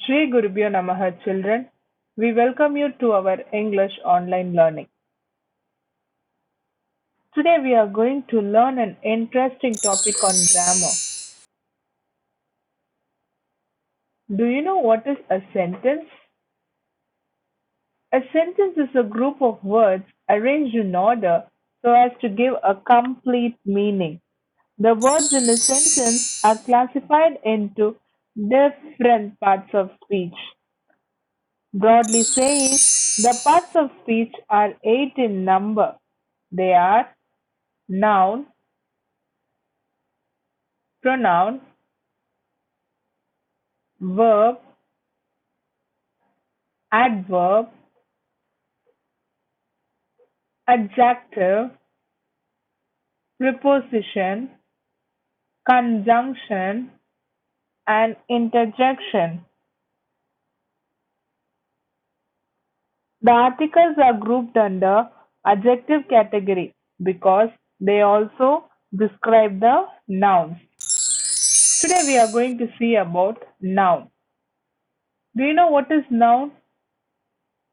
Shri Gurubhyo Namaha children, we welcome you to our English online learning. Today we are going to learn an interesting topic on grammar. Do you know what is a sentence? A sentence is a group of words arranged in order so as to give a complete meaning. The words in a sentence are classified into different parts of speech. Broadly saying, the parts of speech are eight in number. They are noun, pronoun, verb, adverb, adjective, preposition, conjunction, and interjection. The articles are grouped under adjective category because they also describe the nouns. Today we are going to see about noun. Do you know what is noun?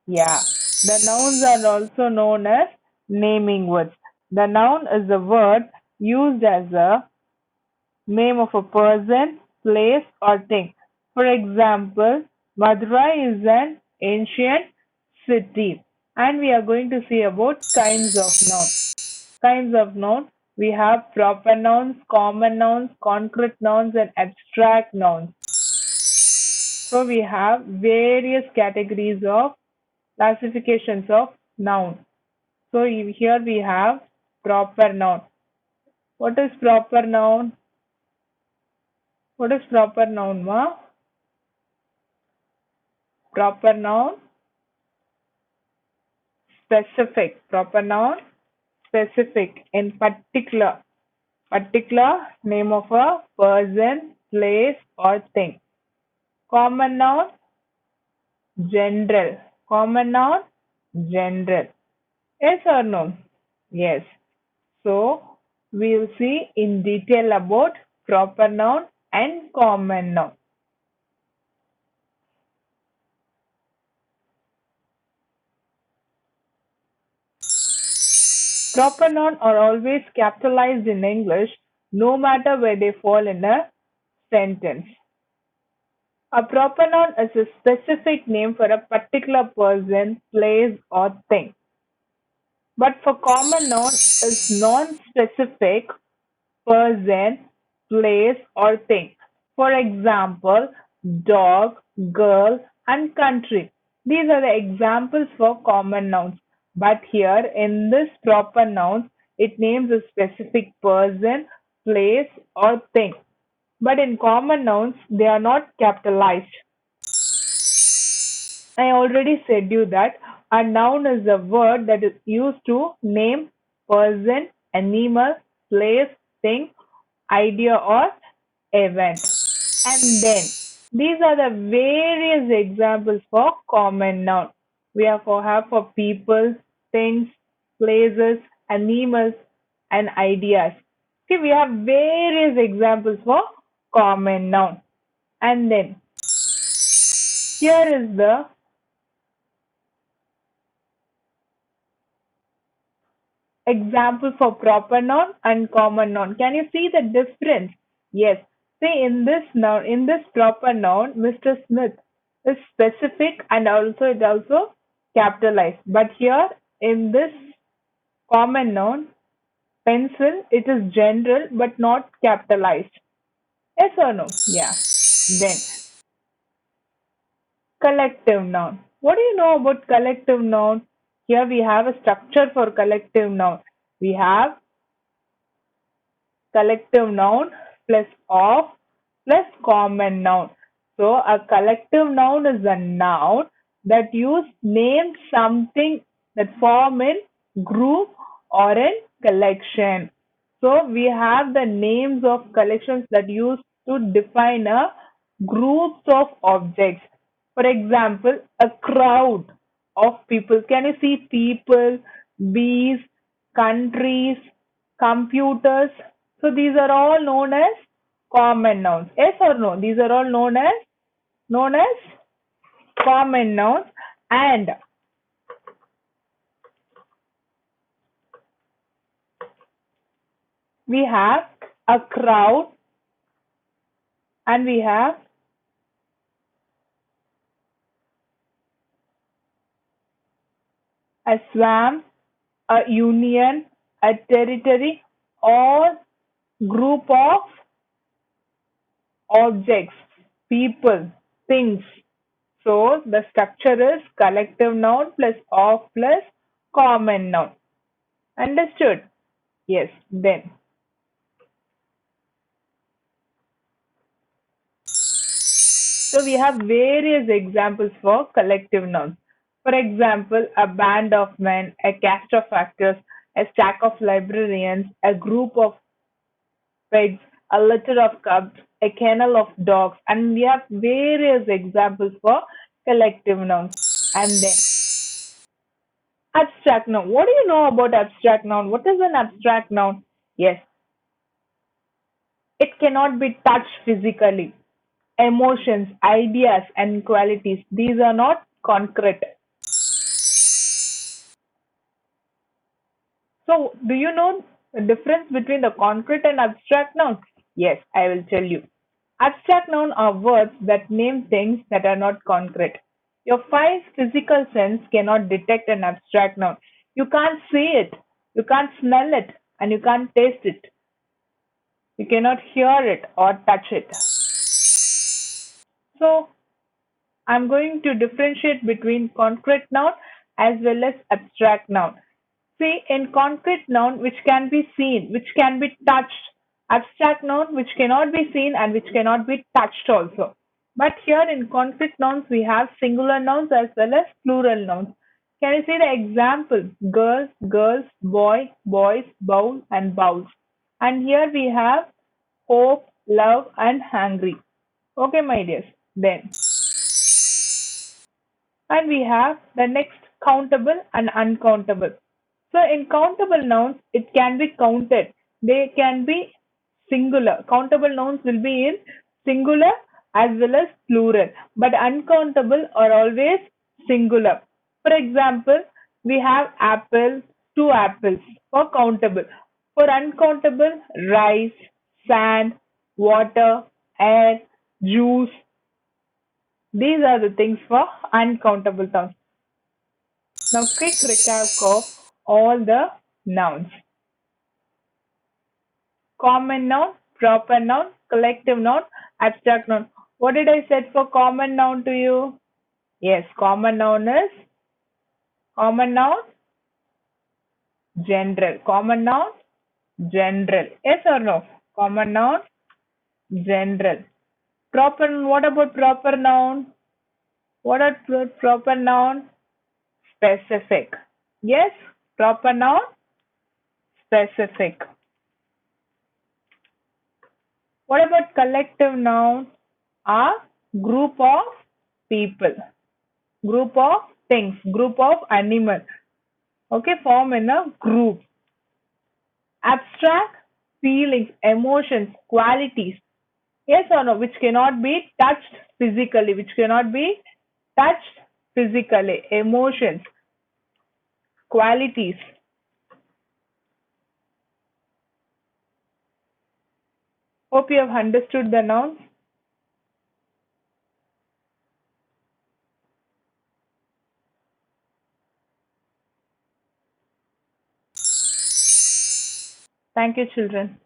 Yeah, the nouns are also known as naming words. The noun is a word used as a name of a person, place, or thing. For example, Madurai is an ancient city. And we are going to see about kinds of nouns. Kinds of nouns. We have proper nouns, common nouns, concrete nouns, and abstract nouns. So we have various categories of classifications of noun. So here we have proper noun. What is proper noun? What is proper noun, ma? Proper noun, specific. Proper noun, specific. In particular. Particular name of a person, place, or thing. Common noun, general. Common noun, general. Yes or no? Yes. So, we will see in detail about proper noun and common noun. Proper noun are always capitalized in English, no matter where they fall in a sentence. A proper noun is a specific name for a particular person, place, or thing. But for common noun is non-specific person, place, or thing. For example, dog, girl, and country. These are the examples for common nouns. But here in this proper nouns, it names a specific person, place, or thing. But in common nouns, they are not capitalized. I already said you that a noun is a word that is used to name person, animal, place, thing, idea, or event. And then these are the various examples for common noun. We have for people, things, places, animals, and ideas. Okay, we have various examples for common noun. And then here is the example for proper noun and common noun. Can you see the difference? Yes. See in this noun, in this proper noun, Mr. Smith is specific and also it also capitalized. But here in this common noun, pencil, it is general but not capitalized. Yes or no? Yeah. Then collective noun. What do you know about collective noun? Here we have a structure for collective noun. We have collective noun plus of plus common noun. So a collective noun is a noun that use name something that form in group or in collection. So we have the names of collections that use to define a groups of objects. For example, a crowd of people. Can you see people, bees, countries, computers? So these are all known as common nouns. Yes or no? These are all known as common nouns, and we have a crowd, and we have a swarm, a union, a territory, or group of objects, people, things. So the structure is collective noun plus of plus common noun. Understood? Yes. Then. So we have various examples for collective nouns. For example, a band of men, a cast of actors, a stack of librarians, a group of pigs, a litter of cubs, a kennel of dogs, and we have various examples for collective nouns. And then abstract noun. What do you know about abstract noun? What is an abstract noun? Yes, it cannot be touched physically. Emotions, ideas, and qualities, these are not concrete. So, do you know the difference between the concrete and abstract noun? Yes, I will tell you. Abstract noun are words that name things that are not concrete. Your five physical sense cannot detect an abstract noun. You can't see it, you can't smell it, and you can't taste it. You cannot hear it or touch it. So, I'm going to differentiate between concrete noun as well as abstract noun. See, in concrete noun, which can be seen, which can be touched, abstract noun, which cannot be seen and which cannot be touched also. But here in concrete nouns, we have singular nouns as well as plural nouns. Can you see the example? Girls, girls, boy, boys, bowl, and bowls. And here we have hope, love, and hungry. Okay, my dears. Then, and we have the next countable and uncountable. So in countable nouns, it can be counted. They can be singular. Countable nouns will be in singular as well as plural. But uncountable are always singular. For example, we have apple, two apples for countable. For uncountable, rice, sand, water, air, juice. These are the things for uncountable nouns. Now quick recap of all the nouns. Common noun, proper noun, collective noun, abstract noun. What did I say for common noun to you? Yes, common noun, general. Common noun, general. Yes or no? Common noun, general. Proper, what about proper noun? What are proper noun? Specific. Yes, proper noun, specific. What about collective noun? A group of people, group of things, group of animals. Okay, form in a group. Abstract feelings, emotions, qualities. Yes or no? Which cannot be touched physically, which cannot be touched physically. Emotions, qualities. Hope you have understood the nouns. Thank you, children.